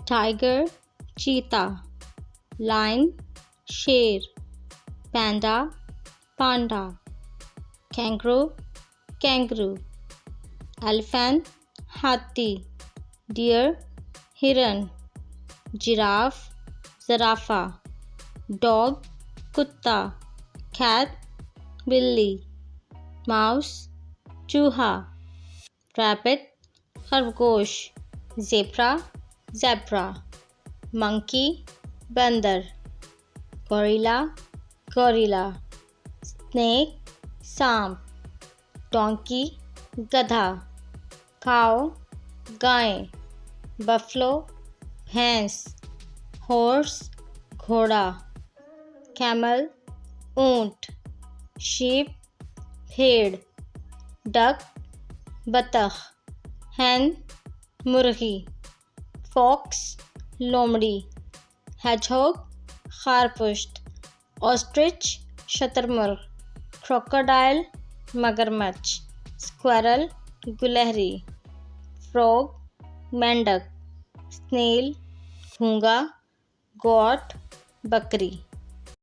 Tiger चीता, lion शेर, पैंडा पांडा, kangaroo kangaroo, elephant हाथी, डियर हिरन, जिराफ ज़राफ़ा, डॉग कुत्ता, कैट बिल्ली, माउस चूहा, रैबिट खरगोश, ज़ेब्रा ज़ेब्रा, मंकी बंदर, गोरिल्ला गोरिल्ला, स्नेक सांप, डोंकी गधा, काऊ गाय, बफलो भैंस, हॉर्स घोड़ा, कैमल ऊंट, शीप भेड़, डक बतख, hen मुर्गी, फॉक्स लोमड़ी, hedgehog खारपुष्ट, ऑस्ट्रिच शतरमुर्ग, क्रोकोडाइल मगरमच्छ, स्क्वेरल गुलहरी, फ्रॉग मेंढक, स्नेल घोंघा, गॉट बकरी।